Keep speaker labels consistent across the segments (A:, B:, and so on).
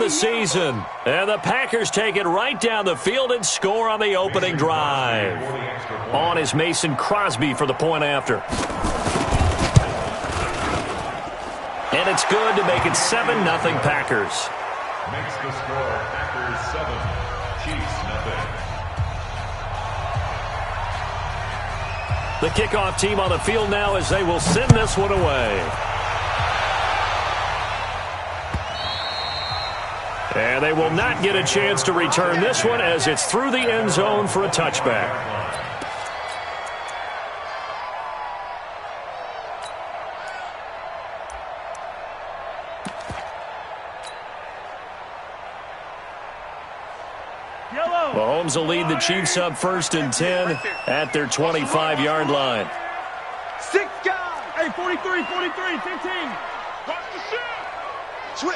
A: the season. And the Packers take it right down the field and score on the opening drive. On is Mason Crosby for the point after. And it's good to make it 7-0 Packers.
B: Makes the score Packers 7, Chiefs nothing.
A: The kickoff team on the field now as they will send this one away. And they will not get a chance to return this one as it's through the end zone for a touchback. Mahomes will lead the Chiefs up 1st and 10 at their 25-yard line.
C: 6 guys. Hey, 43, 15. Switch.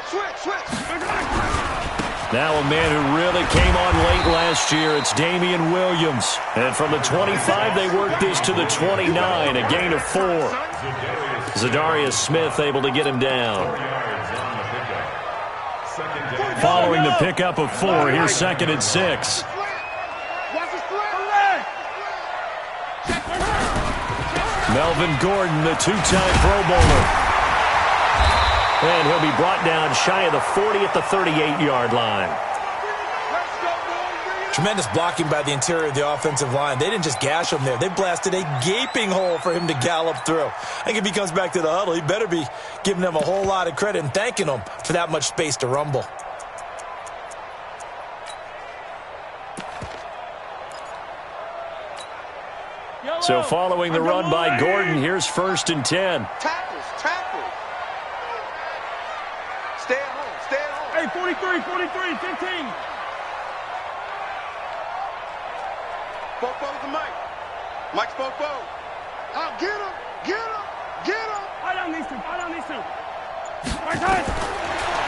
A: Now a man who really came on late last year, it's Damian Williams. And from the 25, they work this to the 29, a gain of 4. Zadarius Smith able to get him down. Following the pickup of 4, here's 2nd and 6. Melvin Gordon, the 2-time Pro Bowler. And he'll be brought down shy of the 40 at the 38-yard line.
D: Tremendous blocking by the interior of the offensive line. They didn't just gash him there. They blasted a gaping hole for him to gallop through. I think if he comes back to the huddle, he better be giving them a whole lot of credit and thanking them for that much space to rumble.
A: So following the run by Gordon, here's 1st and 10.
C: Tackle. Stay at home. Hey, 43, 15. Fofo's the mic. Mike's Fofo. Oh, get him. I don't need to.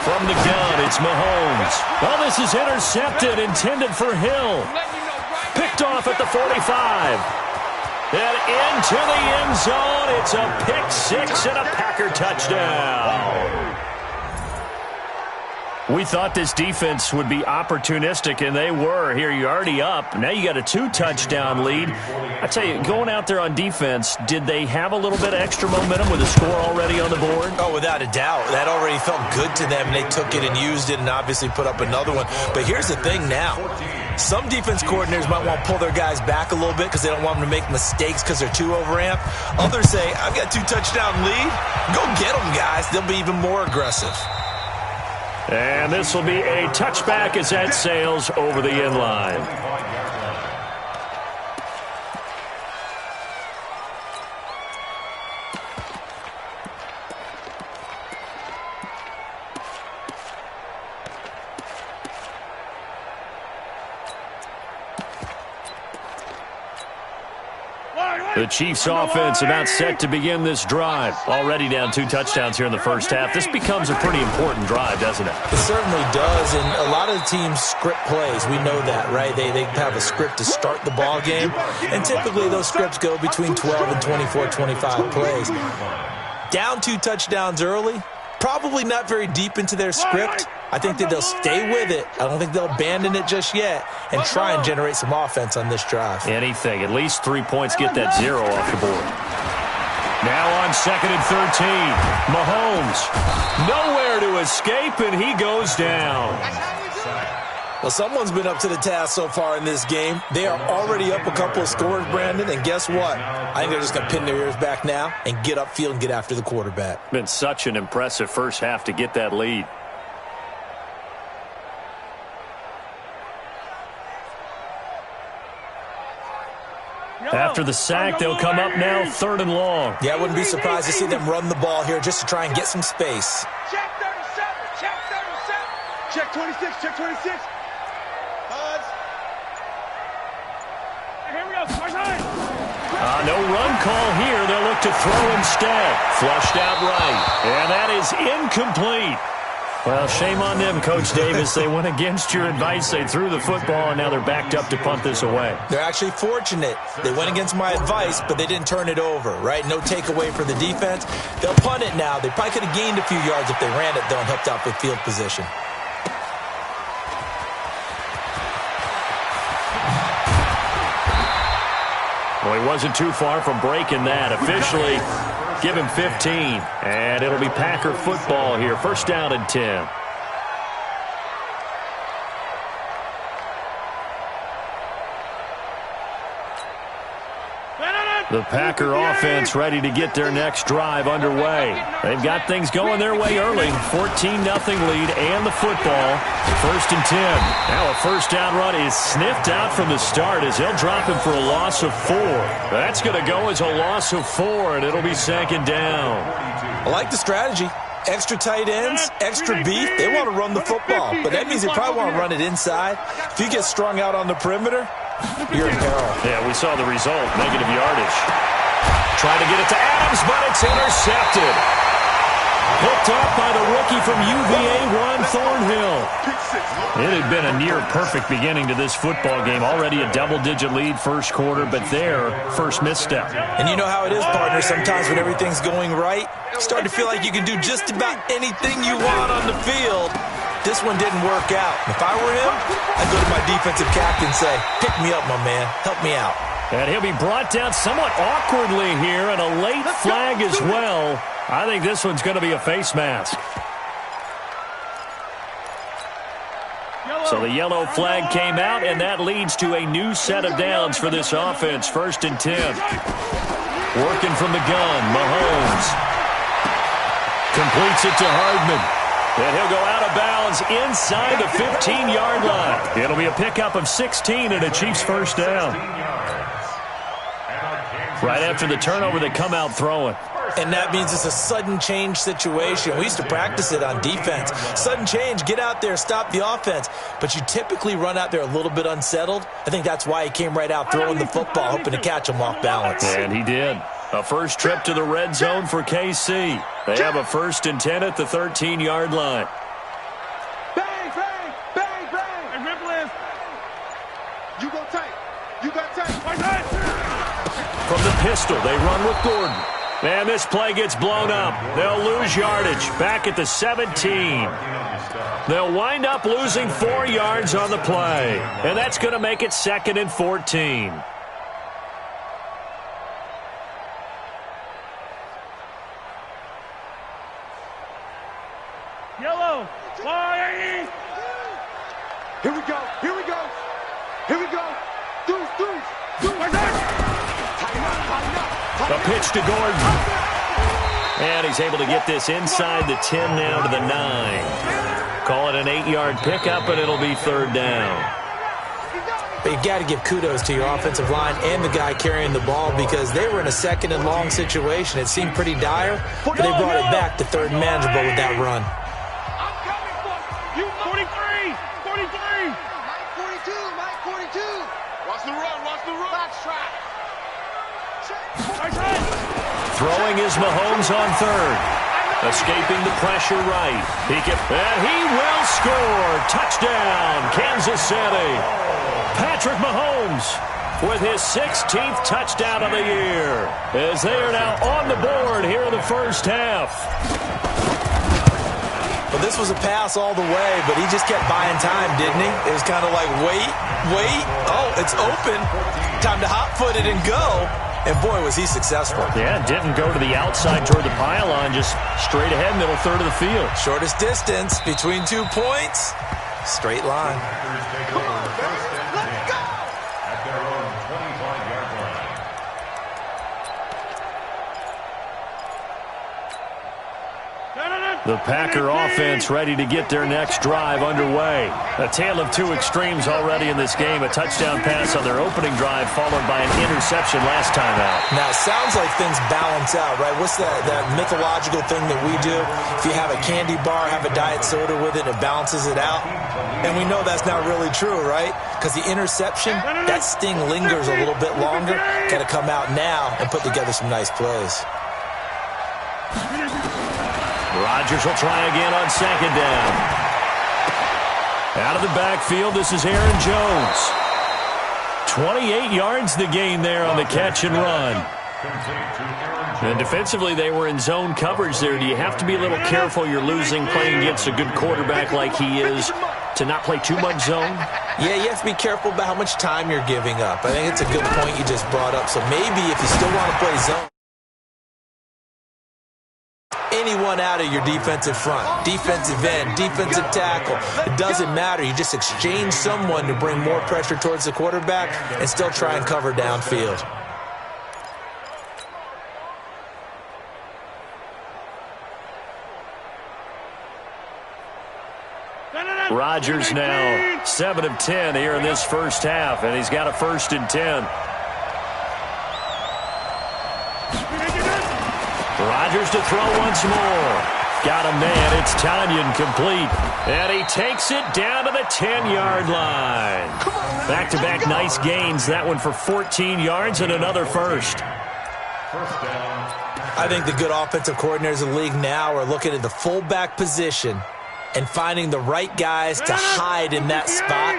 A: From the gun, it's Mahomes. Well, this is intercepted, intended for Hill. Picked off at the 45. And into the end zone, it's a pick 6 and a Packer touchdown. We thought this defense would be opportunistic, and they were. Here, you're already up. Now you got a 2-touchdown lead. I tell you, going out there on defense, did they have a little bit of extra momentum with the score already on the board?
D: Oh, without a doubt. That already felt good to them, and they took it and used it and obviously put up another one. But here's the thing now. Some defense coordinators might want to pull their guys back a little bit because they don't want them to make mistakes because they're too overamped. Others say, I've got 2-touchdown lead. Go get them, guys. They'll be even more aggressive.
A: And this will be a touchback as that sails over the end line. The Chiefs offense about set to begin this drive. Already down 2 touchdowns here in the first half. This becomes a pretty important drive, doesn't it?
D: It certainly does, and a lot of the teams script plays. We know that, right? They have a script to start the ball game, and typically those scripts go between 12 and 24, 25 plays. Down 2 touchdowns early, probably not very deep into their script. I think that they'll stay with it. I don't think they'll abandon it just yet and try and generate some offense on this drive.
A: Anything. At least 3 points, get that 0 off the board. Now on 2nd and 13. Mahomes. Nowhere to escape, and he goes down.
D: Well, someone's been up to the task so far in this game. They are already up a couple of scores, Brandon, and guess what? I think they're just going to pin their ears back now and get upfield and get after the quarterback.
A: Been such an impressive first half to get that lead. After the sack, they'll come up now 3rd and long.
D: Yeah, I wouldn't be surprised to see them run the ball here just to try and get some space.
C: Check 37. Check 26. Check 26. Buds. Here we go.
A: No run call here. They'll look to throw instead. Flushed out right. And that is incomplete. Well, shame on them, Coach Davis. They went against your advice. They threw the football, and now they're backed up to punt this away.
D: They're actually fortunate. They went against my advice, but they didn't turn it over, right? No takeaway for the defense. They'll punt it now. They probably could have gained a few yards if they ran it, though, and helped out with field position.
A: wasn't too far from breaking that. Officially, give him 15. And it'll be Packer football here. First down and 10. The Packer offense ready to get their next drive underway. They've got things going their way early. 14-0 lead and the football. First and 10. Now a first down run is sniffed out from the start as they'll drop him for a loss of 4. That's going to go as a loss of 4, and it'll be second down.
D: I like the strategy. Extra tight ends, extra beef. They want to run the football, but that means they probably want to run it inside. If you get strung out on the perimeter, you're in peril. Yeah,
A: we saw the result, negative yardage. Trying to get it to Adams, but it's intercepted. Picked up by the rookie from UVA, Juan Thornhill. It had been a near-perfect beginning to this football game. Already a double-digit lead first quarter, but their first misstep.
D: And you know how it is, partner. Sometimes when everything's going right, you start to feel like you can do just about anything you want on the field. This one didn't work out. If I were him, I'd go to my defensive captain and say, pick me up, my man. Help me out.
A: And he'll be brought down somewhat awkwardly here, and a late flag as well. I think this one's going to be a face mask. So the yellow flag came out, and that leads to a new set of downs for this offense. First and 10. Working from the gun, Mahomes. Completes it to Hardman. And he'll go out of bounds inside the 15-yard line. It'll be a pickup of 16 and a Chiefs first down. Right after the turnover, they come out throwing.
D: And that means it's a sudden change situation. We used to practice it on defense. Sudden change, get out there, stop the offense. But you typically run out there a little bit unsettled. I think that's why he came right out throwing the football, hoping to catch him off balance.
A: And he did. A first trip to the red zone for KC. They have a first and 10 at the 13-yard line.
C: Bang, bang, bang, bang. And ripple is. You go tight. You got tight.
A: From the pistol, they run with Gordon. And this play gets blown up. They'll lose yardage back at the 17. They'll wind up losing 4 yards on the play. And that's going to make it second and 14.
C: Yellow. Fly. Here we go. Here we go. Here we go. Deuce, deuce, deuce.
A: A pitch to Gordon. And he's able to get this inside the 10 now to the 9. Call it an 8-yard pickup, and it'll be third down.
D: But you got to give kudos to your offensive line and the guy carrying the ball because they were in a second and long situation. It seemed pretty dire, but they brought it back to third and manageable with that run.
C: I'm coming for you. 43. 43. Mike 42. Watch the run. Watch the run. Box track.
A: Throwing is Mahomes on third. Escaping the pressure right. And he will score. Touchdown, Kansas City. Patrick Mahomes with his 16th touchdown of the year as they are now on the board here in the first half.
D: Well, this was a pass all the way, but he just kept buying time, didn't he? It was kind of like, wait. Oh, it's open. Time to hot-foot it and go. And, boy, was he successful.
A: Yeah, didn't go to the outside toward the pylon, just straight ahead, middle third of the field.
D: Shortest distance between 2 points. Straight line.
C: Come on, baby. Let's go.
B: At their own 25-yard line.
A: The Packer offense ready to get their next drive underway. A tale of two extremes already in this game. A touchdown pass on their opening drive followed by an interception last time out.
D: Now, it sounds like things balance out, right? What's that mythological thing that we do? If you have a candy bar, have a diet soda with it, it balances it out. And we know that's not really true, right? Because the interception, that sting lingers a little bit longer. Got to come out now and put together some nice plays.
A: Rodgers will try again on second down. Out of the backfield, this is Aaron Jones. 28 yards the gain there on the catch and run. And defensively, they were in zone coverage there. Do you have to be a little careful? You're losing playing against a good quarterback like he is. to not play too much zone?
D: Yeah, you have to be careful about how much time you're giving up. I think it's a good point you just brought up. So maybe if you still want to play zone, anyone out of your defensive front, defensive end, defensive tackle, it doesn't matter. You just exchange someone to bring more pressure towards the quarterback and still try and cover downfield.
A: Rodgers now 7 of 10 here in this first half, and he's got a 1st and 10. Rodgers to throw once more. Got a man. It's Tanyan complete. And he takes it down to the 10-yard line. Back-to-back nice gains. That one for 14 yards and another first.
D: I think the good offensive coordinators in the league now are looking at the fullback position and finding the right guys to hide in that spot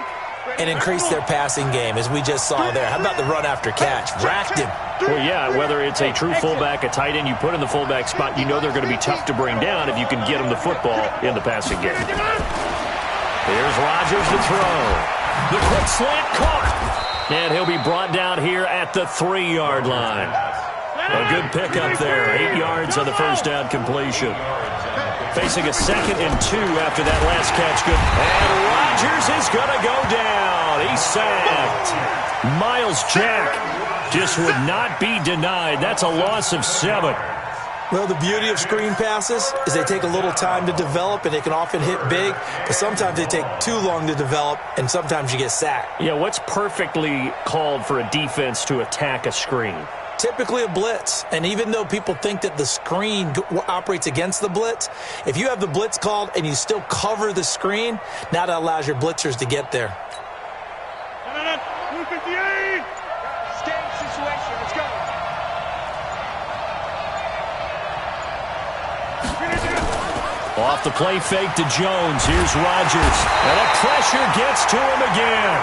D: and increase their passing game, as we just saw there. How about the run after catch? Racked him.
A: Well, yeah, whether it's a true fullback, a tight end you put in the fullback spot, you know they're going to be tough to bring down if you can get them the football in the passing game. Here's Rodgers to throw. The quick slant caught. And he'll be brought down here at the 3-yard line. A good pickup there. 8 yards on the first down completion. Facing a 2nd and 2 after that last catch. Good. And Rodgers is going to go down. He's sacked. Miles Jack just would not be denied. That's a loss of 7.
D: Well, the beauty of screen passes is they take a little time to develop, and they can often hit big, but sometimes they take too long to develop, and sometimes you get sacked.
A: Yeah, what's perfectly called for a defense to attack a screen?
D: Typically a blitz, and even though people think that the screen operates against the blitz, if you have the blitz called and you still cover the screen, now that allows your blitzers to get there.
C: 258. Game situation. Let's go.
A: Off the play fake to Jones. Here's Rodgers. And the pressure gets to him again.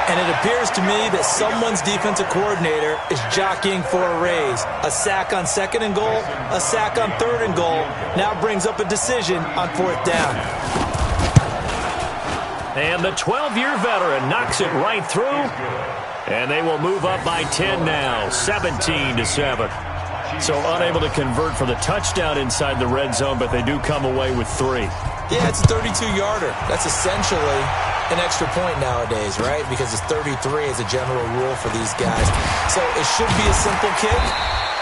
D: And it appears to me that someone's defensive coordinator is jockeying for a raise. A sack on 2nd and goal, a sack on 3rd and goal. Now brings up a decision on 4th down.
A: And the 12-year veteran knocks it right through. And they will move up by 10 now, 17-7. So unable to convert for the touchdown inside the red zone, but they do come away with 3.
D: Yeah, it's a 32-yarder. That's essentially an extra point nowadays, right? Because it's 33 as a general rule for these guys. So it should be a simple kick.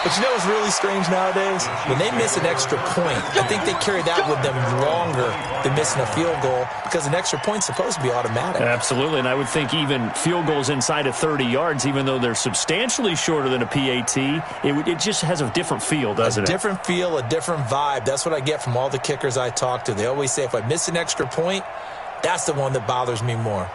D: But you know what's really strange nowadays? When they miss an extra point, I think they carry that with them longer than missing a field goal, because an extra point's supposed to be automatic.
A: Absolutely, and I would think even field goals inside of 30 yards, even though they're substantially shorter than a PAT, it just has a different feel, doesn't it?
D: A different feel, a different vibe. That's what I get from all the kickers I talk to. They always say, if I miss an extra point, that's the one that bothers me more.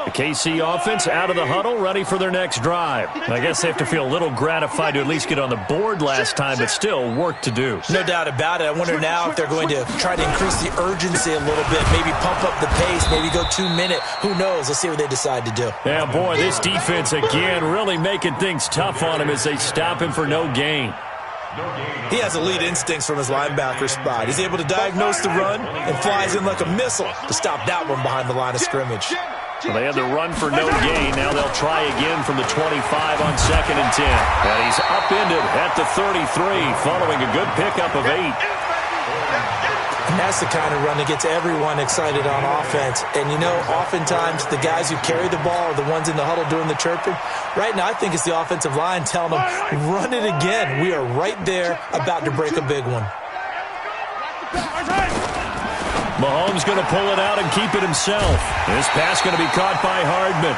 A: The KC offense out of the huddle, ready for their next drive. I guess they have to feel a little gratified to at least get on the board last time, but still work to do.
D: No doubt about it. I wonder now if they're going to try to increase the urgency a little bit, maybe pump up the pace, maybe go 2-minute. Who knows? Let's see what they decide to do.
A: Yeah, boy, this defense again really making things tough on him as they stop him for no gain.
D: He has elite instincts from his linebacker spot. He's able to diagnose the run and flies in like a missile to stop that one behind the line of scrimmage.
A: Well, they had the run for no gain. Now they'll try again from the 25 on 2nd and 10. And he's upended at the 33 following a good pickup of 8.
D: And that's the kind of run that gets everyone excited on offense. And, you know, oftentimes the guys who carry the ball are the ones in the huddle doing the chirping. Right now, I think it's the offensive line telling them, run it again. We are right there about to break a big one.
A: Mahomes going to pull it out and keep it himself. This pass going to be caught by Hardman.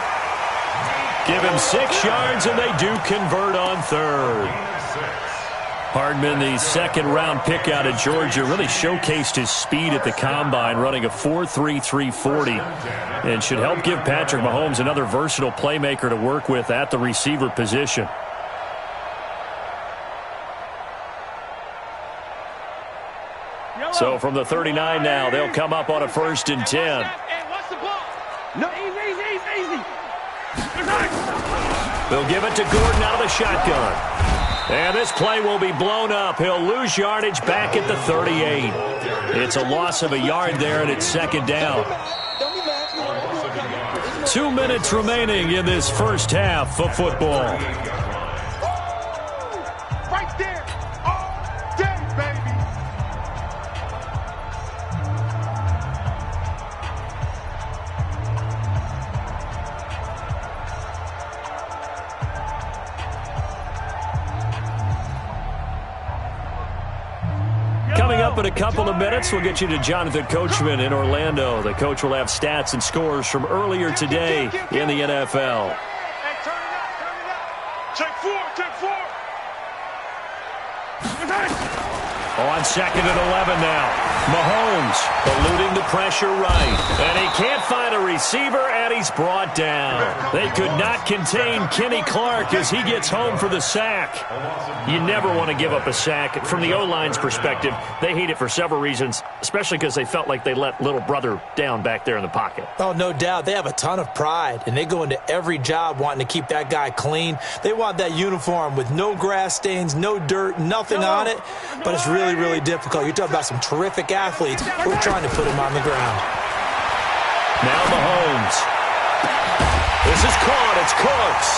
A: Give him 6 yards, and they do convert on 3rd. Hardman, the 2nd-round pick out of Georgia, really showcased his speed at the combine, running a 4.3 340, and should help give Patrick Mahomes another versatile playmaker to work with at the receiver position. So from the 39 now, they'll come up on a 1st and 10.
C: No, easy.
A: They'll give it to Gordon out of the shotgun. And this play will be blown up. He'll lose yardage back at the 38. It's a loss of a yard there, and it's second down. 2 minutes remaining in this first half of football.
C: Right there. All day, baby.
A: Coming up in a couple of minutes, we'll get you to Jonathan Coachman in Orlando. The coach will have stats and scores from earlier today in the NFL.
C: Hey, turn it up, turn it up. Check four.
A: On second and 11 now. Mahomes eluding the pressure right. And he can't find a receiver, and he's brought down. They could not contain Kenny Clark as he gets home for the sack. You never want to give up a sack. From the O-line's perspective, they hate it for several reasons, especially because they felt like they let little brother down back there in the pocket.
D: Oh, no doubt. They have a ton of pride, and they go into every job wanting to keep that guy clean. They want that uniform with no grass stains, no dirt, nothing on it, but it's really, really difficult. You're talking about some terrific athletes who are trying to put him on the ground.
A: Now Mahomes. This is caught. It's Cooks.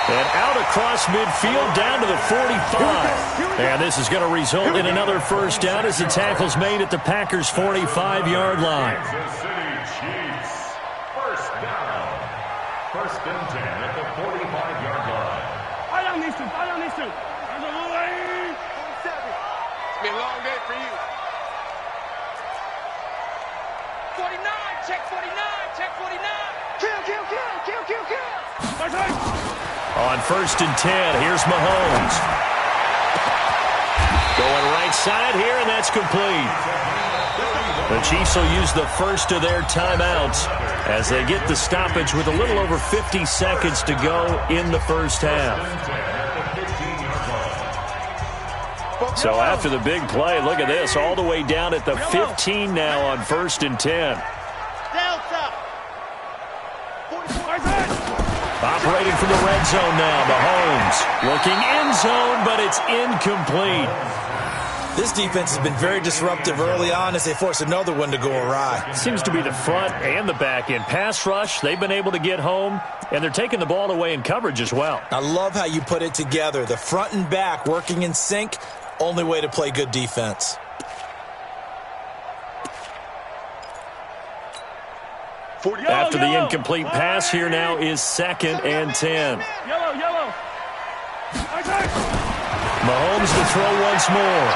A: And out across midfield down to the 45. And this is going to result in another first down as the tackle's made at the Packers' 45-yard line.
B: Kansas City Chiefs. First down. First and 10 at the 45-yard line.
C: I don't need to. It's been a long day for you. 49, check 49. Kill.
A: On first and 10, here's Mahomes. Going right side here, and that's complete. The Chiefs will use the first of their timeouts as they get the stoppage with a little over 50 seconds to go in the first half. So after the big play, look at this, all the way down at the 15 now on first and 10. Operating from the red zone now, Mahomes looking end zone, but it's incomplete.
D: This defense has been very disruptive early on as they force another one to go awry.
A: Seems to be the front and the back end. Pass rush, they've been able to get home, and they're taking the ball away in coverage as well.
D: I love how you put it together. The front and back working in sync, only way to play good defense.
A: After the incomplete pass, here now is second and 10.
C: Yellow.
A: Mahomes to throw once more.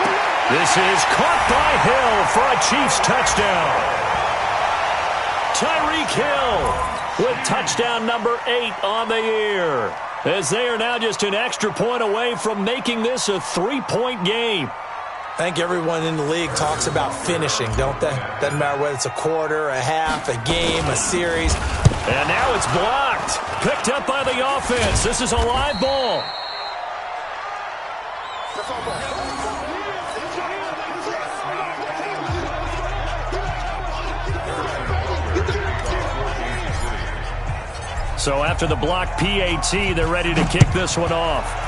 A: This is caught by Hill for a Chiefs touchdown. Tyreek Hill with touchdown number 8 on the year, as they are now just an extra point away from making this a 3-point game.
D: I think everyone in the league talks about finishing, don't they? Doesn't matter whether it's a quarter, a half, a game, a series.
A: And now it's blocked. Picked up by the offense. This is a live ball. So after the block PAT, they're ready to kick this one off.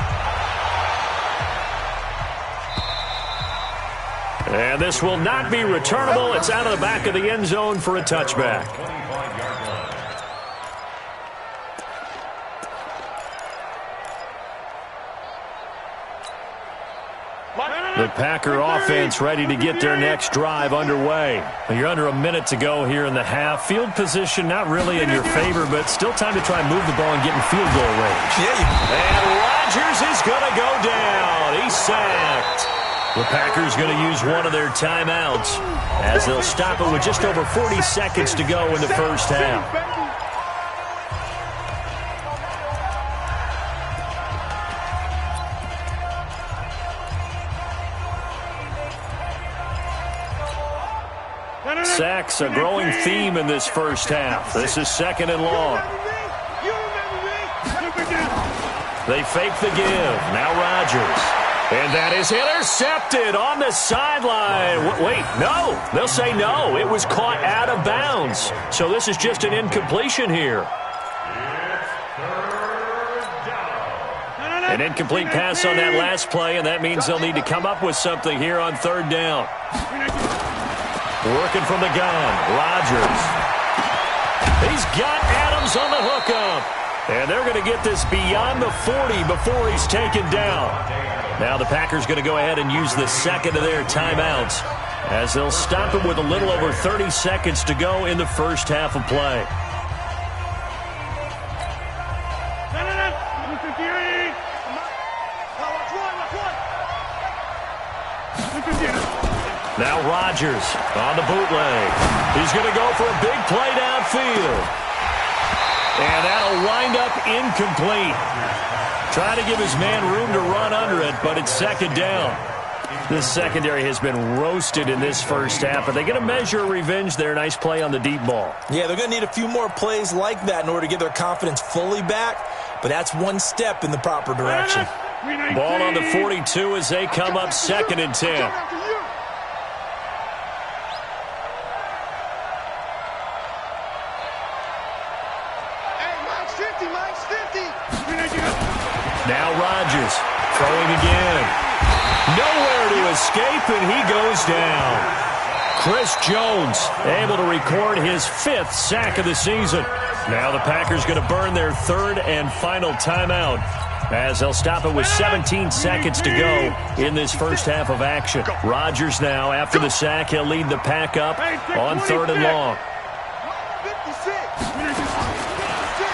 A: And this will not be returnable. It's out of the back of the end zone for a touchback. The Packer offense ready to get their next drive underway. You're under a minute to go here in the half. Field position not really in your favor, but still time to try and move the ball and get in field goal range. And Rodgers is going to go down. He's sacked. The Packers going to use one of their timeouts as they'll stop it with just over 40 seconds to go in the first half. Sacks, a growing theme in this first half. This is second and long. They fake the give. Now Rodgers. And that is intercepted on the sideline. Wait, no. They'll say no. It was caught out of bounds. So this is just an incompletion here. An incomplete pass on that last play, and that means they'll need to come up with something here on third down. Working from the gun, Rodgers. He's got Adams on the hookup. And they're going to get this beyond the 40 before he's taken down. Now the Packers going to go ahead and use the second of their timeouts as they'll stop him with a little over 30 seconds to go in the first half of play. Now Rodgers on the bootleg. He's going to go for a big play downfield. And that'll wind up incomplete. Trying to give his man room to run under it, but it's second down. This secondary has been roasted in this first half, but they get a measure of revenge there. Nice play on the deep ball. Yeah, they're going to need a few more plays like that in order to get their confidence fully back, but that's one step in the proper direction. Ball on the 42 as they come up 2nd and 10. Now Rodgers throwing again. Nowhere to escape, and he goes down. Chris Jones able to record his 5th sack of the season. Now the Packers going to burn their 3rd and final timeout as they'll stop it with 17 seconds to go in this first half of action. Rodgers now, after the sack, he'll lead the pack up on 3rd and long.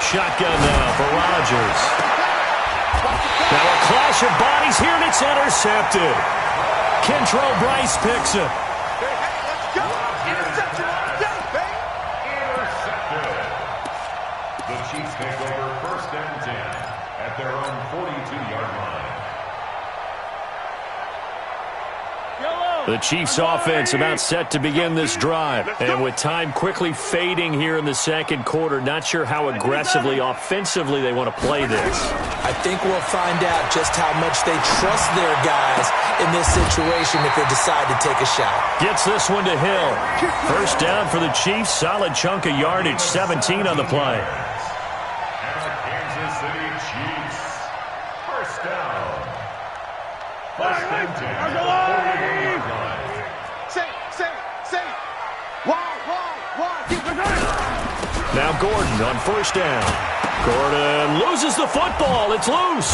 A: Shotgun now for Rodgers. Now a clash of bodies here, and it's intercepted. Kentrell Bryce picks it.
C: Let's go. Intercepted all day, baby.
B: Intercepted. The Chiefs take over 1st and 10 at their own 42-yard line.
A: The Chiefs offense about set to begin this drive. And with time quickly fading here in the second quarter, not sure how aggressively, offensively they want to play this.
D: I think we'll find out just how much they trust their guys in this situation if they decide to take a shot.
A: Gets this one to Hill. First down for the Chiefs. Solid chunk of yardage, 17 on the play.
B: And the Kansas City Chiefs. First down. 1st and 10 at the 41-yard line.
A: Now Gordon on first down. Gordon loses the football. It's loose.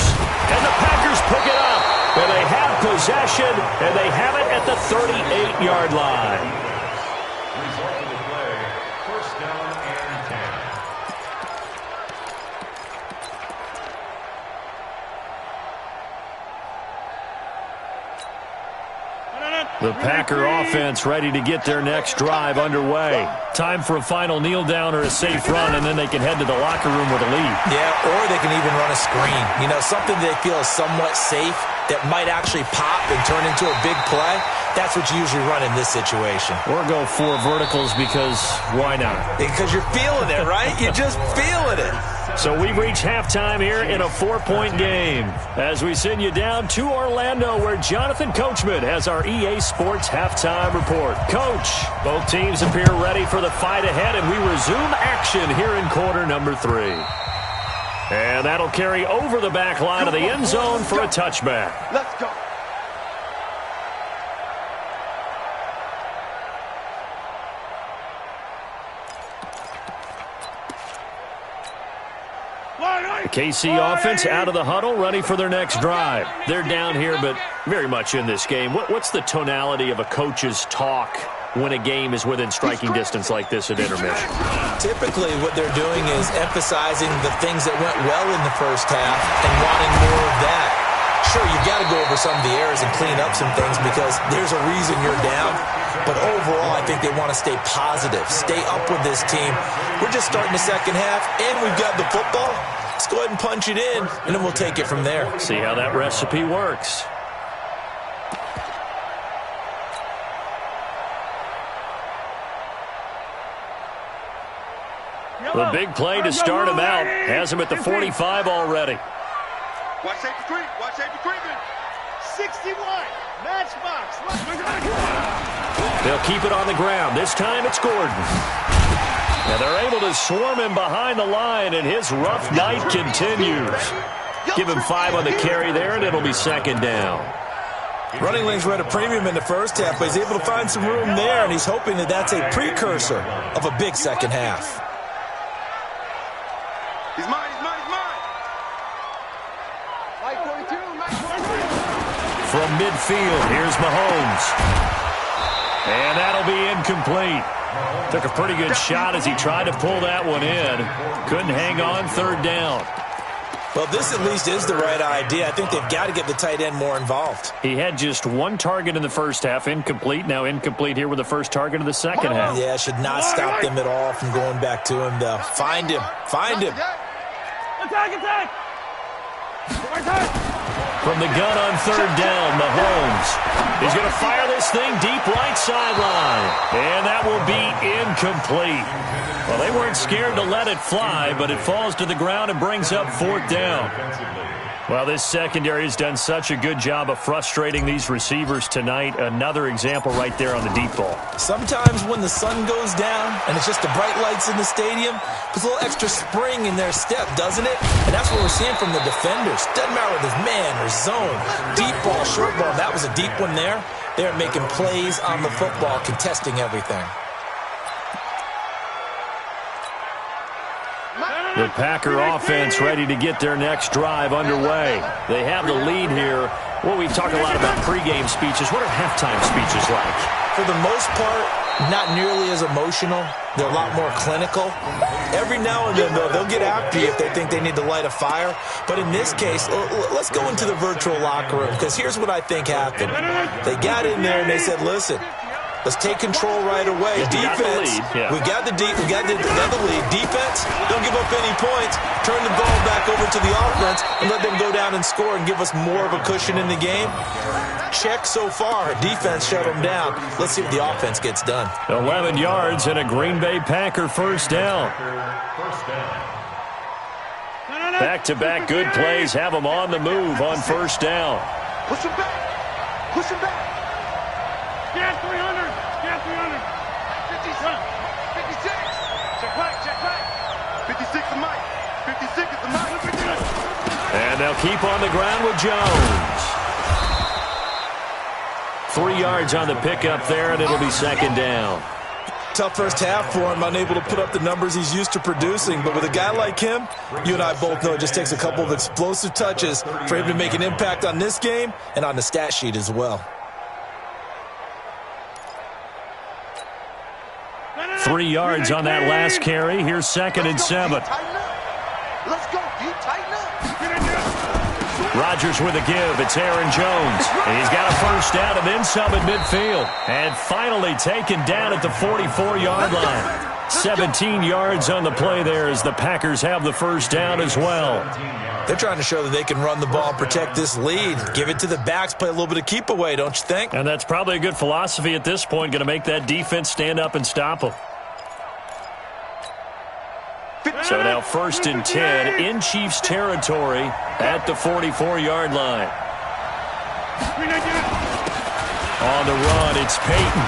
A: And the Packers pick it up. And they have possession, and they have it at the 38-yard line.
B: Result of the play, 1st down and 10.
A: The Packer offense ready to get their next drive underway. Time for a final kneel down or a safe run, and then they can head to the locker room with a lead. Yeah, or they can even run a screen. You know, something they feel is somewhat safe that might actually pop and turn into a big play. That's what you usually run in this situation. Or go 4 verticals because why not? Because you're feeling it, right? You're just feeling it. So we've reached halftime here in a 4-point game as we send you down to Orlando where Jonathan Coachman has our EA Sports halftime report. Coach, both teams appear ready for the fight ahead, and we resume action here in quarter number 3. And that'll carry over the back line of the end zone for a touchback.
C: Let's go.
A: The KC offense out of the huddle, ready for their next drive. They're down here, but very much in this game. What's the tonality of a coach's talk when a game is within striking distance like this at intermission?
D: Typically, what they're doing is emphasizing the things that went well in the first half and wanting more of that. Sure, you've got to go over some of the errors and clean up some things because there's a reason you're down. But overall, I think they want to stay positive, stay up with this team. We're just starting the second half, and we've got the football. Let's go ahead and punch it in, and then we'll take it from there.
A: See how that recipe works. The big play to start him out has him at the 45 already.
C: Watch safety creep. Watch safety creeping. 61. Matchbox.
A: They'll keep it on the ground. This time it's Gordon. And they're able to swarm him behind the line, and his rough night continues. Give him 5 on the carry there, and it'll be second down.
D: Running lanes were at a premium in the first half, but he's able to find some room there, and he's hoping that that's a precursor of a big second half.
C: He's mine, he's mine, he's mine. Mike 42, Mike 42.
A: From midfield, here's Mahomes. And that'll be incomplete. Took a pretty good shot as he tried to pull that one in. Couldn't hang on, third down.
D: Well, this at least is the right idea. I think they've got to get the tight end more involved.
A: He had just 1 target in the first half, incomplete. Now incomplete here with the first target of the second half.
D: Yeah, should not stop them at all from going back to him, though. Find him. Find him.
C: Attack, attack.
A: From the gun on third down, Mahomes. He's going to fire this thing deep right sideline. And that will be incomplete. Well, they weren't scared to let it fly, but it falls to the ground and brings up fourth down. Well, this secondary has done such a good job of frustrating these receivers tonight. Another example right there on the deep ball.
D: Sometimes when the sun goes down and it's just the bright lights in the stadium, puts a little extra spring in their step, doesn't it? And that's what we're seeing from the defenders. Doesn't matter whether it's man or zone, deep ball, short ball. That was a deep one there. They're making plays on the football, contesting everything.
A: The Packer offense ready to get their next drive underway. They have the lead here. Well, we talk a lot about pregame speeches. What are halftime speeches like?
D: For the most part, not nearly as emotional. They're a lot more clinical. Every now and then, though, they'll get after you if they think they need to light a fire. But in this case, let's go into the virtual locker room, because here's what I think happened. They got in there and they said, listen, let's take control right away. Defense, we got the lead. Defense, don't give up any points. Turn the ball back over to the offense and let them go down and score and give us more of a cushion in the game. Check so far. Defense shut them down. Let's see what the offense gets done.
A: 11 yards and a Green Bay Packer first down. Back-to-back good plays have them on the move on first down.
C: Push him back. Push him back. Get 300. Get 300. 56. Check back. 56 is Mike. 56 is the Mike.
A: And they'll keep on the ground with Jones. 3 yards on the pickup there, and it'll be second down.
D: Tough first half for him, unable to put up the numbers he's used to producing. But with a guy like him, you and I both know it just takes a couple of explosive touches for him to make an impact on this game and on the stat sheet as well.
A: 3 yards on that last carry. Here's second and 7.
C: Let's go, D. Tighten up.
A: Rodgers with a give. It's Aaron Jones. And he's got a first down and then some at midfield. And finally taken down at the 44-yard line. 17 yards on the play there as the Packers have the first down as well.
D: They're trying to show that they can run the ball and protect this lead. Give it to the backs, play a little bit of keep away, don't you think?
A: And that's probably a good philosophy at this point, going to make that defense stand up and stop them. So now first and 10 in Chiefs territory at the 44-yard line. On the run, it's Peyton.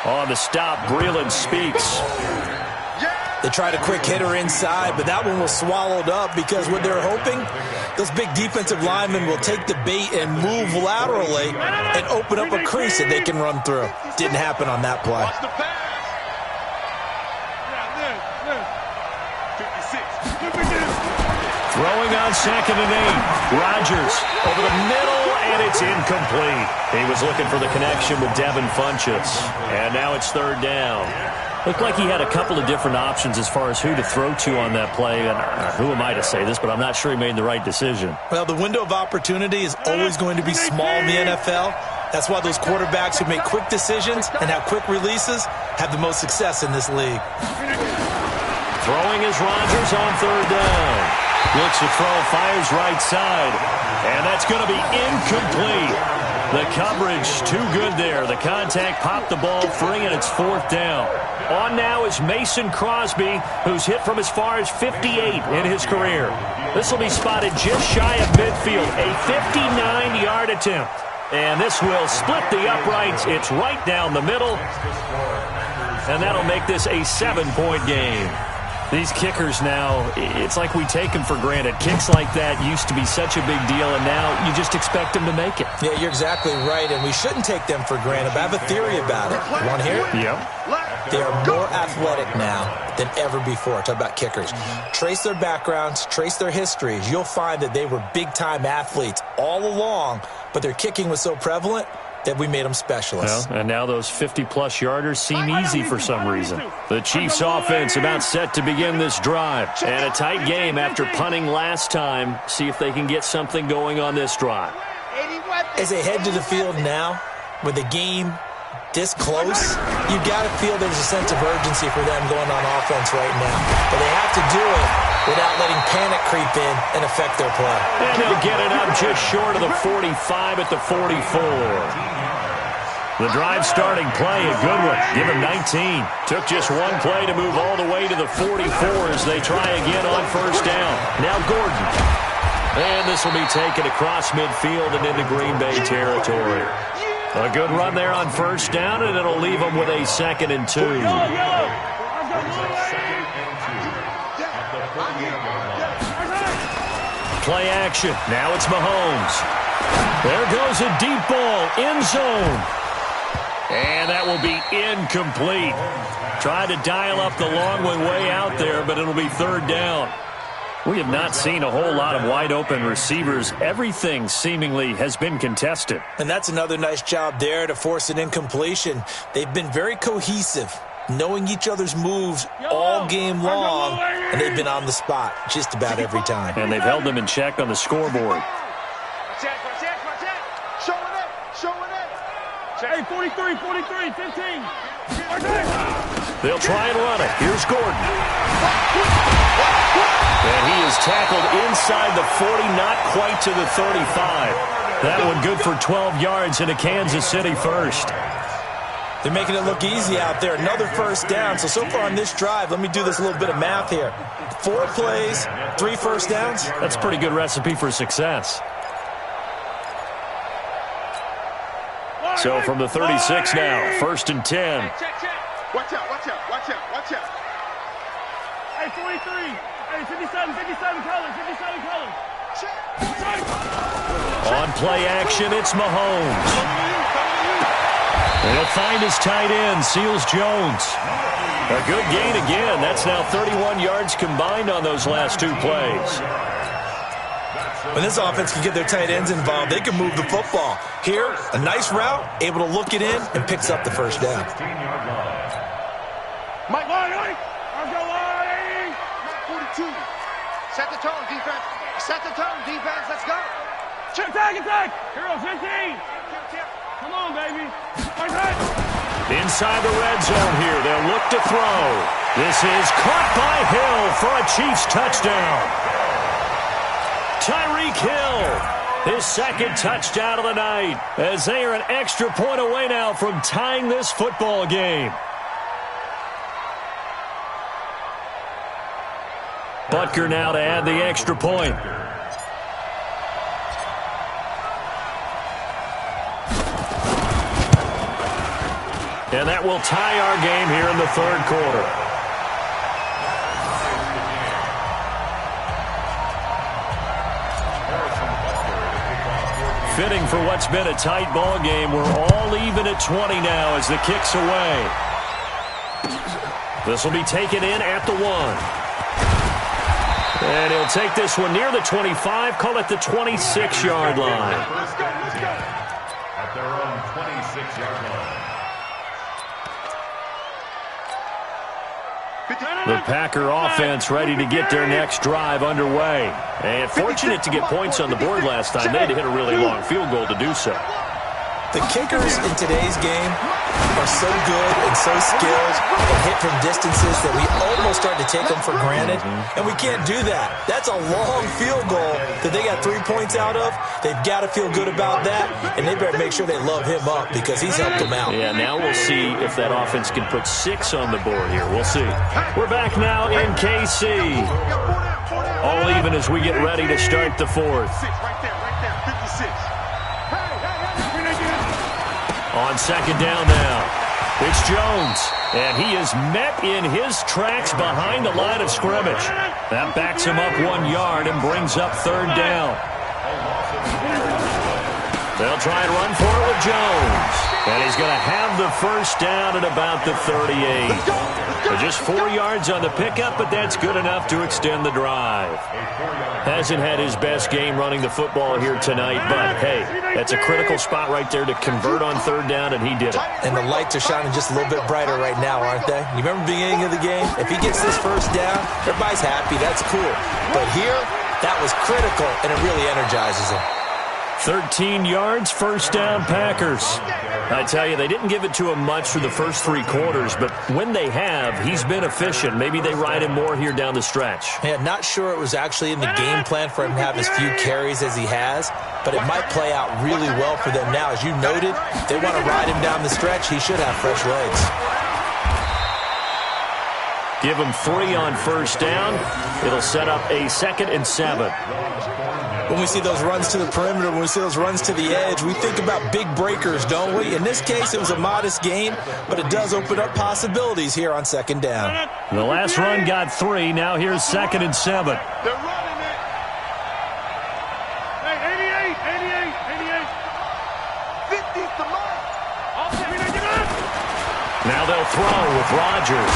A: On the stop, Breeland Speaks.
D: They tried a quick hitter inside, but that one was swallowed up because what they're hoping, those big defensive linemen will take the bait and move laterally and open up a crease that they can run through. Didn't happen on that play.
A: Throwing on second and 8. Rodgers over the middle, and it's incomplete. He was looking for the connection with Devin Funchess. And now it's third down. Looked like he had a couple of different options as far as who to throw to on that play. And who am I to say this, but I'm not sure he made the right decision.
D: Well, the window of opportunity is always going to be small in the NFL. That's why those quarterbacks who make quick decisions and have quick releases have the most success in this league.
A: Throwing is Rodgers on third down. Looks to throw, fires right side. And that's going to be incomplete. The coverage too good there. The contact popped the ball free, and it's fourth down. On now is Mason Crosby, who's hit from as far as 58 in his career. This will be spotted just shy of midfield. A 59-yard attempt. And this will split the uprights. It's right down the middle. And that'll make this a 7-point game. These kickers now, it's like we take them for granted. Kicks like that used to be such a big deal, and now you just expect them to make it.
D: Yeah, you're exactly right, and we shouldn't take them for granted. But I have a theory about it. You want to hear it?
A: Yep.
D: They are more athletic now than ever before. Talk about kickers. Trace their backgrounds, trace their histories. You'll find that they were big-time athletes all along, but their kicking was so prevalent that we made them specialists.
A: Well, and now those 50-plus yarders seem easy for some reason. The Chiefs offense about set to begin this drive. And a tight game after punting last time. See if they can get something going on this drive.
D: As they head to the field now, with the game this close, you've got to feel there's a sense of urgency for them going on offense right now. But they have to do it without letting panic creep in and affect their play.
A: And they'll get it up just short of the 45 at the 44. The drive starting play, a good one. Give him 19. Took just one play to move all the way to the 44 as they try again on first down. Now Gordon. And this will be taken across midfield and into Green Bay territory. A good run there on first down, and it'll leave them with a 2nd and 2. Play action. Now it's Mahomes. There goes a deep ball. End zone. And that will be incomplete. Tried to dial up the long one way out there, but it'll be 3rd down. We have not seen a whole lot of wide-open receivers. Everything seemingly has been contested.
D: And that's another nice job there to force an incompletion. They've been very cohesive, knowing each other's moves all game long, and they've been on the spot just about every time.
A: And they've held them in check on the scoreboard.
C: Hey, 43, 43, 15.
A: They'll try and run it. Here's Gordon. And he is tackled inside the 40, not quite to the 35. That one good for 12 yards and a Kansas City first.
D: They're making it look easy out there. Another first down. So far on this drive, let me do this little bit of math here. 4 plays, 3 first downs.
A: That's a pretty good recipe for success. So from the 36 now, 1st and 10.
C: Watch out, watch out, watch out, watch out. Hey, 43. Hey, 57 colors, 57 colors.
A: On play action, it's Mahomes. And he'll find his tight end, Seals Jones. A good gain again. That's now 31 yards combined on those last 2 plays.
D: When this offense can get their tight ends involved, they can move the football. Here, a nice route, able to look it in, and picks up the first down.
C: Mike, I'll go line. 42. Set the tone, defense. Set the tone, defense. Let's go. Attack. Hero 15. Come on, baby.
A: Inside the red zone here, they'll look to throw. This is caught by Hill for a Chiefs touchdown. Tyreek Hill, his 2nd touchdown of the night, as they are an extra point away now from tying this football game. Butker now to add the extra point. And that will tie our game here in the 3rd quarter. Fitting for what's been a tight ball game. We're all even at 20 now as the kick's away. This will be taken in at the 1. And he'll take this one near the 25, call it the 26-yard line.
C: Let's go.
B: At their own 26-yard line.
A: The Packer offense ready to get their next drive underway. And fortunate to get points on the board last time. They had to hit a really long field goal to do so.
D: The kickers in today's game are so good and so skilled and hit from distances that we almost start to take them for granted, and we can't do that. That's a long field goal that they got 3 points out of. They've got to feel good about that, and they better make sure they love him up because he's helped them out.
A: Yeah, now we'll see if that offense can put 6 on the board here. We'll see. We're back now in KC. All even as we get ready to start the 4th.
C: Right there, 56.
A: On 2nd down now. It's Jones, and he is met in his tracks behind the line of scrimmage. That backs him up 1 yard and brings up third down. They'll try and run for it with Jones. And he's going to have the first down at about the 38. So just 4 yards on the pickup, but that's good enough to extend the drive. Hasn't had his best game running the football here tonight, but, hey, that's a critical spot right there to convert on third down, and he did it. And the lights are shining just a little bit brighter right now, aren't they? You remember the beginning of the game? If he gets this first down, everybody's happy. That's cool. But here, that was critical, and it really energizes him. 13 yards, first down, Packers. I tell you, they didn't give it to him much for the first 3 quarters, but when they have, he's been efficient. Maybe they ride him more here down the stretch. Yeah, not sure it was actually in the game plan for him to have as few carries as he has, but it might play out really well for them now. As you noted, if they want to ride him down the stretch, he should have fresh legs. Give him 3 on first down. It'll set up a 2nd and 7. When we see those runs to the perimeter, when we see those runs to the edge, we think about big breakers, don't we? In this case, it was a modest gain, but it does open up possibilities here on 2nd down. The last run got 3. Now here's 2nd and 7.
C: They're running it. Hey, 88. 50's the mark.
A: Now they'll throw with Rodgers.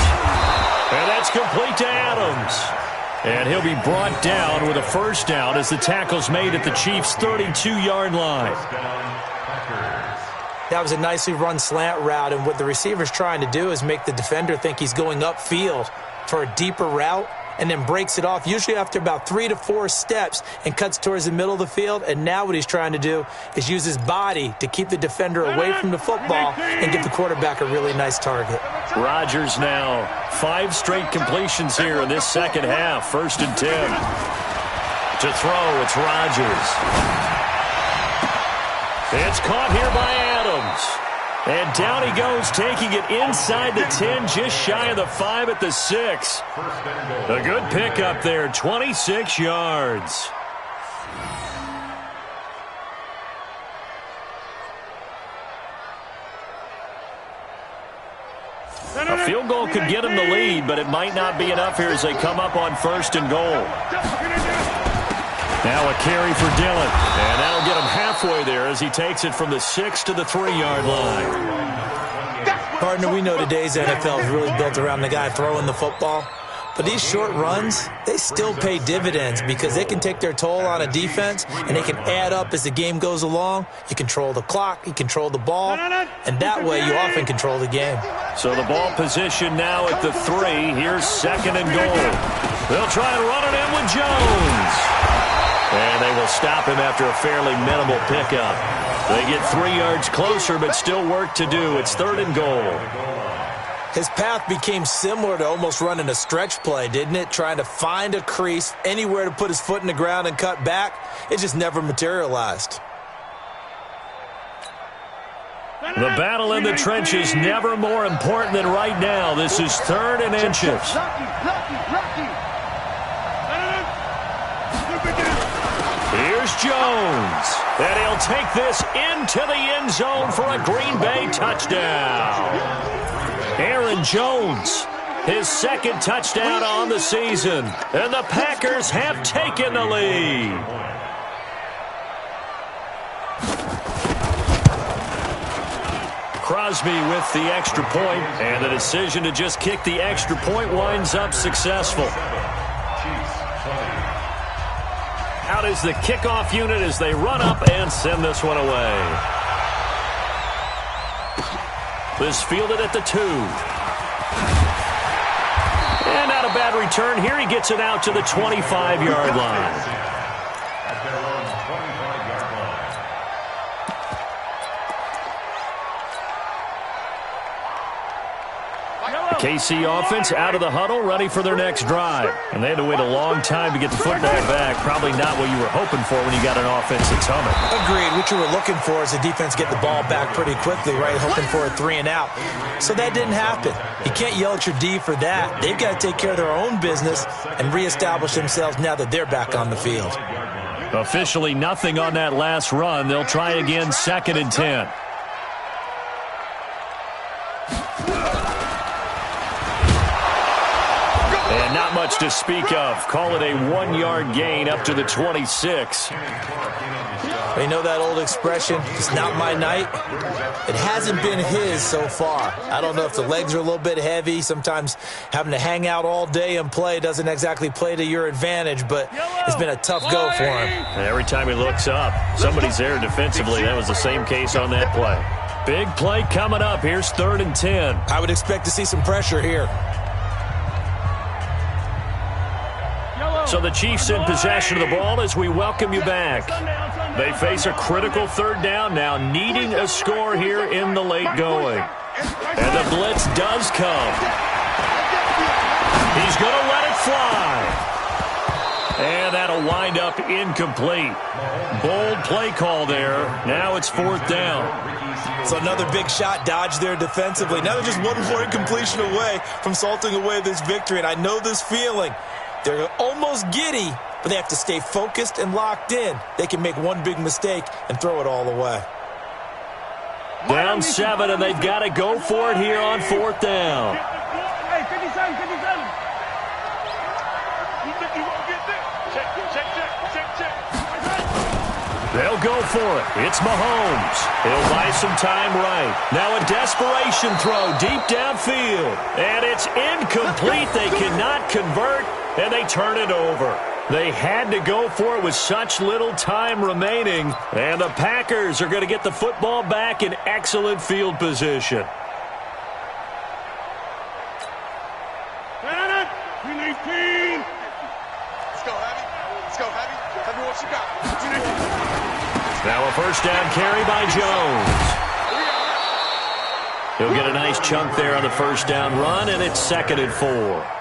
A: And that's complete to Adams. And he'll be brought down with a first down as the tackle's made at the Chiefs' 32-yard line.
D: That was a nicely run slant route, and what the receiver's trying to do is make the defender think he's going upfield for a deeper route and then breaks it off, usually after about 3 to 4 steps, and cuts towards the middle of the field. And now what he's trying to do is use his body to keep the defender away from the football and give the quarterback a really nice target.
A: Rodgers now 5 straight completions here in this second half. 1st and 10. To throw, it's Rodgers. It's caught here by Adams. And down he goes, taking it inside the 10, just shy of the 5 at the 6. A good pickup there, 26 yards. A field goal could get him the lead, but it might not be enough here as they come up on 1st and goal. Now a carry for Dillon, and that'll get him halfway there as he takes it from the 6 to the 3-yard line.
D: Partner, we know today's NFL is really built around the guy throwing the football. But these short runs, they still pay dividends because they can take their toll on a defense, and they can add up as the game goes along. You control the clock, you control the ball, and that way you often control the game.
A: So the ball position now at the 3. Here's 2nd and goal. They'll try and run it in with Jones. And they will stop him after a fairly minimal pickup. They get 3 yards closer, but still work to do. It's 3rd and goal.
D: His path became similar to almost running a stretch play, didn't it? Trying to find a crease, anywhere to put his foot in the ground and cut back. It just never materialized.
A: The battle in the trenches never more important than right now. This is 3rd and inches. Here's Jones. And he'll take this into the end zone for a Green Bay touchdown. Aaron Jones, his 2nd touchdown on the season. And the Packers have taken the lead. Crosby with the extra point, and the decision to just kick the extra point winds up successful. Out is the kickoff unit as they run up and send this one away. This fielded at the 2. And not a bad return here. He gets it out to the 25-yard line. KC offense out of the huddle, ready for their next drive. And they had to wait a long time to get the football back. Probably not what you were hoping for when you got an offense that's humming.
D: Agreed. What you were looking for is the defense get the ball back pretty quickly, right? Hoping for a 3 and out. So that didn't happen. You can't yell at your D for that. They've got to take care of their own business and reestablish themselves now that they're back on the field.
A: Officially nothing on that last run. They'll try again, 2nd and 10. And not much to speak of. Call it a 1-yard gain up to the 26.
D: You know that old expression, it's not my night? It hasn't been his so far. I don't know if the legs are a little bit heavy. Sometimes having to hang out all day and play doesn't exactly play to your advantage, but it's been a tough go for him.
A: And every time he looks up, somebody's there defensively. That was the same case on that play. Big play coming up. Here's 3rd and 10.
D: I would expect to see some pressure here.
A: So the Chiefs in possession of the ball as we welcome you back. They face a critical 3rd down now, needing a score here in the late going. And the blitz does come. He's going to let it fly. And that'll wind up incomplete. Bold play call there. Now it's 4th down.
D: So another big shot dodged there defensively. Now they're just one more incompletion away from salting away this victory. And I know this feeling. They're almost giddy, but they have to stay focused and locked in. They can make one big mistake and throw it all away.
A: Down 7, and they've got to go for it here on 4th down.
C: Hey, 57, 57. You think you won't get this? Check.
A: They'll go for it. It's Mahomes. He'll buy some time right. Now a desperation throw deep downfield. And it's incomplete. They cannot convert, and they turn it over. They had to go for it with such little time remaining. And the Packers are going to get the football back in excellent field position.
C: We need team. Let's go, Heavy. Let's go, Heavy. Tell me what you got.
A: Now a 1st down carry by Jones. He'll get a nice chunk there on the 1st down run, and it's 2nd and 4.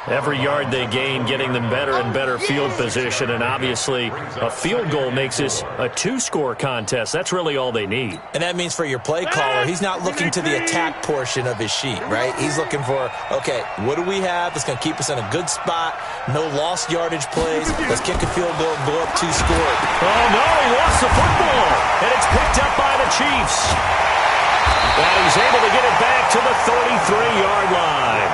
A: Every yard they gain, getting them better and better field position, and obviously a field goal makes this a 2-score contest. That's really all they need.
D: And that means for your play caller, he's not looking to the attack portion of his sheet, right? He's looking for, okay, what do we have that's going to keep us in a good spot? No lost yardage plays. Let's kick a field goal and go up 2 score.
A: Oh, no, he lost the football, and it's picked up by the Chiefs. And he's able to get it back to the 33-yard line.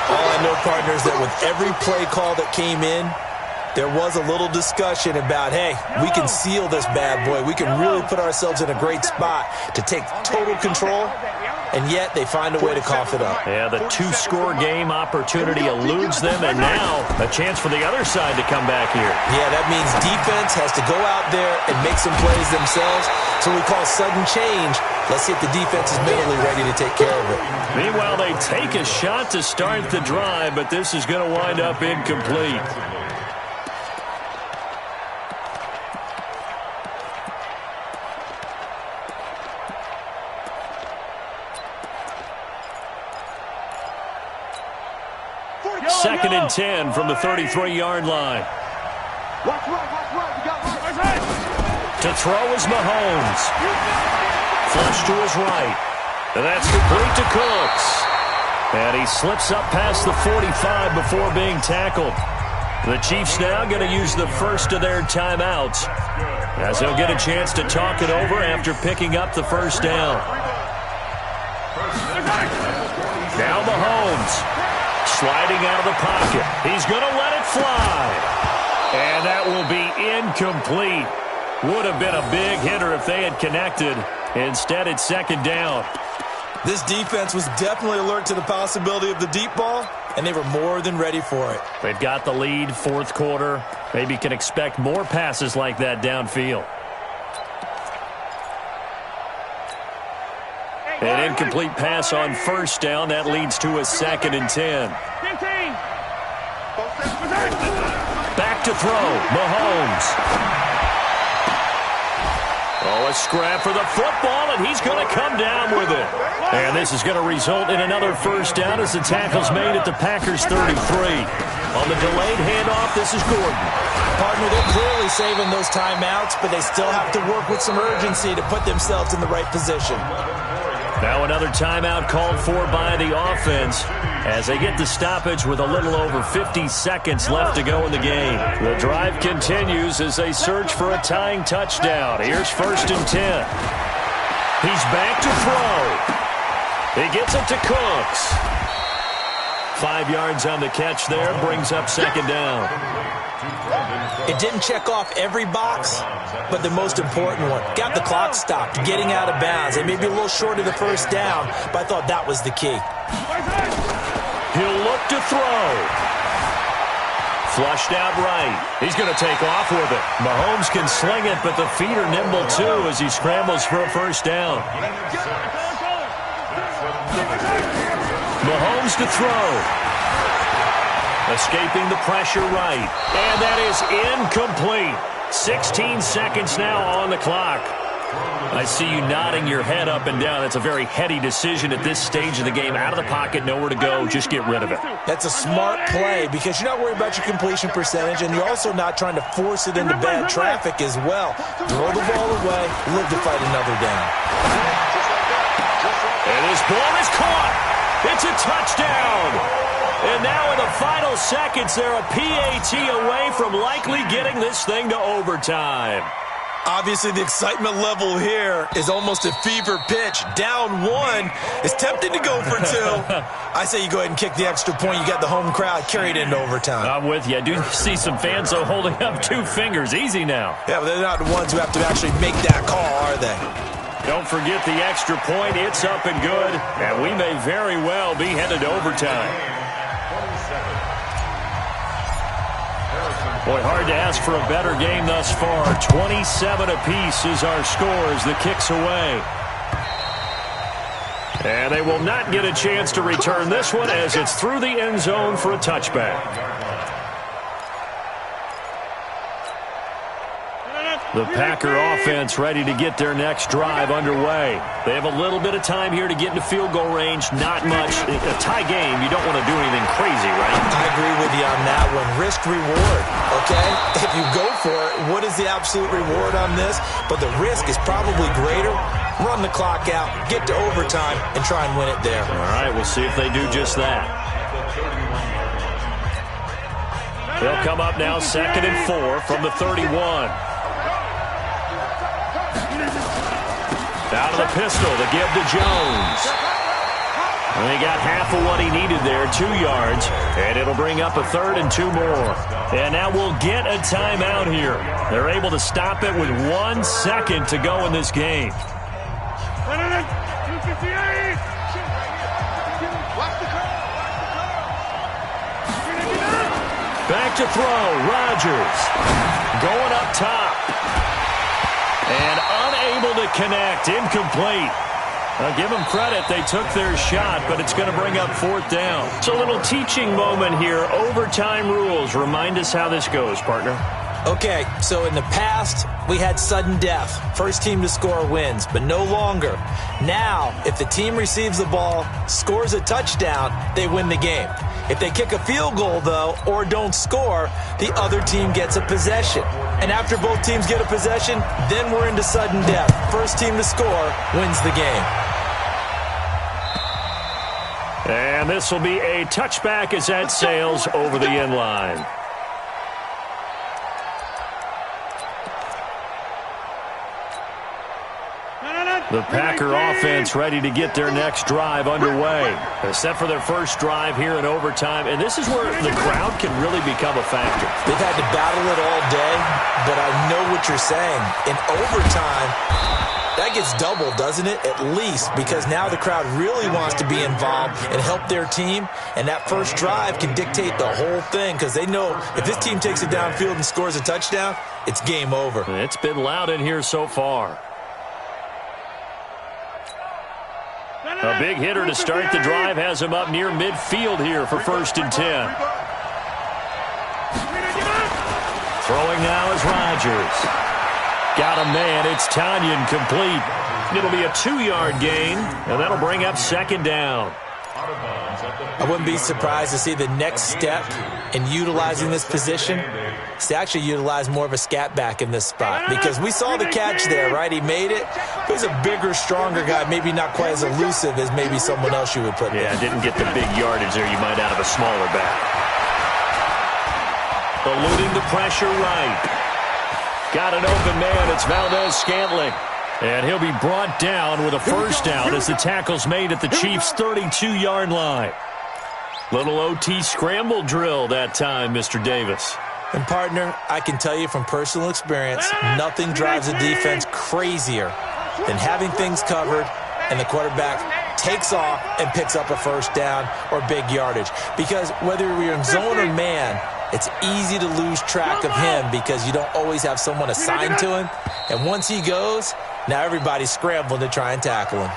D: All I know, partners, that with every play call that came in, there was a little discussion about, hey, we can seal this bad boy. We can really put ourselves in a great spot to take total control, and yet they find a way to cough it up.
A: Yeah, the 2-score game opportunity eludes them, and now a chance for the other side to come back here.
D: Yeah, that means defense has to go out there and make some plays themselves. So we call sudden change. Let's see if the defense is mentally ready to take care of it.
A: Meanwhile, they take a shot to start the drive, but this is going to wind up incomplete. Second and 10 from the 33-yard line.
C: Watch right. We got right.
A: To throw is Mahomes. Flush to his right. And that's complete to Cooks. And he slips up past the 45 before being tackled. The Chiefs now going to use the first of their timeouts, as they'll get a chance to talk it over after picking up the 1st down. Now Mahomes. Sliding out of the pocket. He's going to let it fly. And that will be incomplete. Would have been a big hitter if they had connected. Instead, it's 2nd down.
D: This defense was definitely alert to the possibility of the deep ball, and they were more than ready for it.
A: They've got the lead, 4th quarter. Maybe can expect more passes like that downfield. An incomplete pass on 1st down. That leads to a 2nd and 10. Back to throw. Mahomes. Oh, a scrap for the football, and he's going to come down with it. And this is going to result in another 1st down as the tackle's made at the Packers' 33. On the delayed handoff, this is Gordon.
D: Partner, they're clearly saving those timeouts, but they still have to work with some urgency to put themselves in the right position.
A: Now another timeout called for by the offense as they get the stoppage with a little over 50 seconds left to go in the game. The drive continues as they search for a tying touchdown. Here's 1st and 10. He's back to throw. He gets it to Cooks. 5 yards on the catch there, brings up second down.
D: It didn't check off every box, but the most important one. Got the clock stopped, getting out of bounds. They may be a little short of the first down, but I thought that was the key.
A: He'll look to throw. Flushed out right. He's going to take off with it. Mahomes can sling it, but the feet are nimble too as he scrambles for a first down. Mahomes to throw. Escaping the pressure right. And that is incomplete. 16 seconds now on the clock. I see you nodding your head up and down. That's a very heady decision at this stage of the game. Out of the pocket, nowhere to go. Just get rid of it.
D: That's a smart play because you're not worried about your completion percentage, and you're also not trying to force it into bad traffic as well. Throw the ball away, live to fight another down.
A: And his ball is caught. It's a touchdown. And now in the final seconds, they're a PAT away from likely getting this thing to overtime.
D: Obviously, the excitement level here is almost a fever pitch. Down 1. It's tempting to go for 2. I say you go ahead and kick the extra point. You got the home crowd carried into overtime.
A: I'm with you. I do see some fans, though, holding up 2 fingers. Easy now.
D: Yeah, but they're not the ones who have to actually make that call, are they?
A: Don't forget the extra point. It's up and good. And we may very well be headed to overtime. Boy, hard to ask for a better game thus far. 27 apiece is our score as the kick's away. And they will not get a chance to return this one as it's through the end zone for a touchback. The Packer offense ready to get their next drive underway. They have a little bit of time here to get into field goal range. Not much. A tie game, you don't want to do anything crazy, right?
D: I agree with you on that one. Risk reward, okay? If you go for it, what is the absolute reward on this? But the risk is probably greater. Run the clock out, get to overtime, and try and win it there.
A: All right, we'll see if they do just that. They'll come up now 2nd and 4 from the 31. Out of the pistol to give to Jones. And he got half of what he needed there, 2 yards. And it'll bring up a 3rd and 2 more. And now we'll get a timeout here. They're able to stop it with 1 second to go in this game. Back to throw. Rodgers going up top. And unable to connect. Incomplete. I'll give them credit. They took their shot, but it's going to bring up 4th down. It's a little teaching moment here. Overtime rules. Remind us how this goes, partner.
D: Okay, so in the past, we had sudden death. First team to score wins, but no longer. Now, if the team receives the ball, scores a touchdown, they win the game. If they kick a field goal, though, or don't score, the other team gets a possession. And after both teams get a possession, then we're into sudden death. First team to score wins the game.
A: And this will be a touchback as that sails over the end line. The Packer offense ready to get their next drive underway. They're set for their first drive here in overtime, and this is where the crowd can really become a factor.
D: They've had to battle it all day, but I know what you're saying. In overtime, that gets doubled, doesn't it? At least, because now the crowd really wants to be involved and help their team, and that first drive can dictate the whole thing because they know if this team takes it downfield and scores a touchdown, it's game over.
A: It's been loud in here so far. A big hitter to start the drive has him up near midfield here for 1st and 10. Throwing now is Rodgers. Got a man. It's Tanyan complete. It'll be a 2-yard gain, and that'll bring up 2nd down.
D: I wouldn't be surprised to see the next step in utilizing this position is to actually utilize more of a scat back in this spot, because we saw the catch there, right? He made it. He's a bigger, stronger guy, maybe not quite as elusive as maybe someone else you would put there.
A: Yeah, didn't get the big yardage there you might out of a smaller back. Eluding the pressure right. Got an open man. It's Valdez-Scantling. And he'll be brought down with a first down as the tackle's made at the Chiefs' 32-yard line. Little OT scramble drill that time, Mr. Davis.
D: And, partner, I can tell you from personal experience, nothing drives a defense crazier than having things covered and the quarterback takes off and picks up a first down or big yardage. Because whether you're in zone or man, it's easy to lose track of him because you don't always have someone assigned to him. And once he goes, now everybody's scrambling to try and tackle him.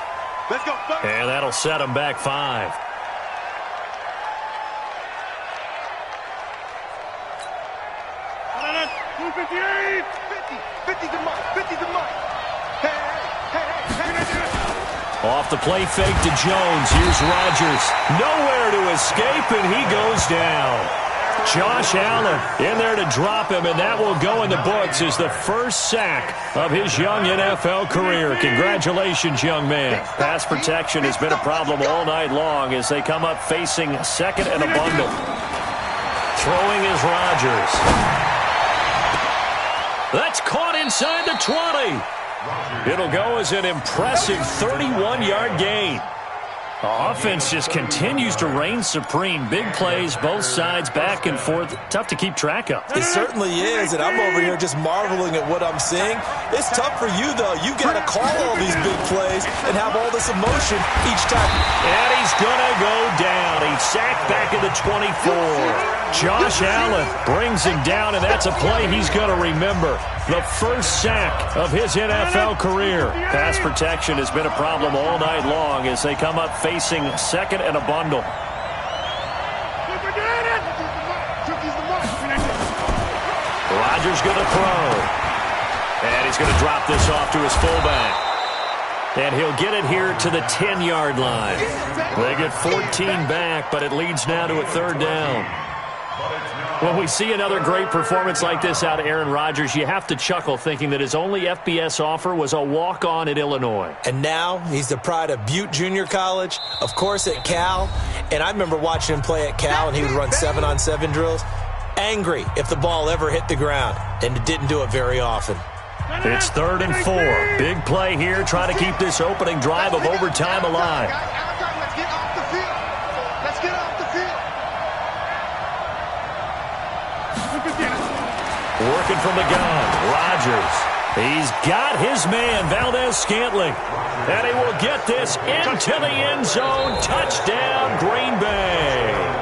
C: Let's go.
A: And that'll set him back 5. Off the play fake to Jones. Here's Rodgers. Nowhere to escape, and he goes down. Josh Allen in there to drop him, and that will go in the books as the first sack of his young NFL career. Congratulations, young man. Pass protection has been a problem all night long as they come up facing second and a bundle. Throwing is Rodgers. That's caught inside the 20. It'll go as an impressive 31-yard gain. The offense just continues to reign supreme. Big plays, both sides, back and forth. Tough to keep track of.
D: It certainly is, and I'm over here just marveling at what I'm seeing. It's tough for you, though. You got to call all these big plays and have all this emotion each time.
A: And he's going to go down. He's sacked back at the 24. Josh Allen brings him down, and that's a play he's going to remember. The first sack of his NFL career. Pass protection has been a problem all night long as they come up facing second and a bundle. Rodgers going to throw. And he's going to drop this off to his fullback. And he'll get it here to the 10-yard line. They get 14 back, but it leads now to a third down. When we see another great performance like this out of Aaron Rodgers, you have to chuckle thinking that his only FBS offer was a walk-on at Illinois.
D: And now he's the pride of Butte Junior College, of course at Cal. And I remember watching him play at Cal, and he would run 7-on-7 drills. Angry if the ball ever hit the ground, and it didn't do it very often.
A: It's 3rd and 4. Big play here, trying to keep this opening drive of overtime alive.
C: Let's get off the field. Let's get off the field.
A: Working from the gun, Rodgers. He's got his man, Valdez-Scantling. And he will get this into the end zone. Touchdown, Green Bay.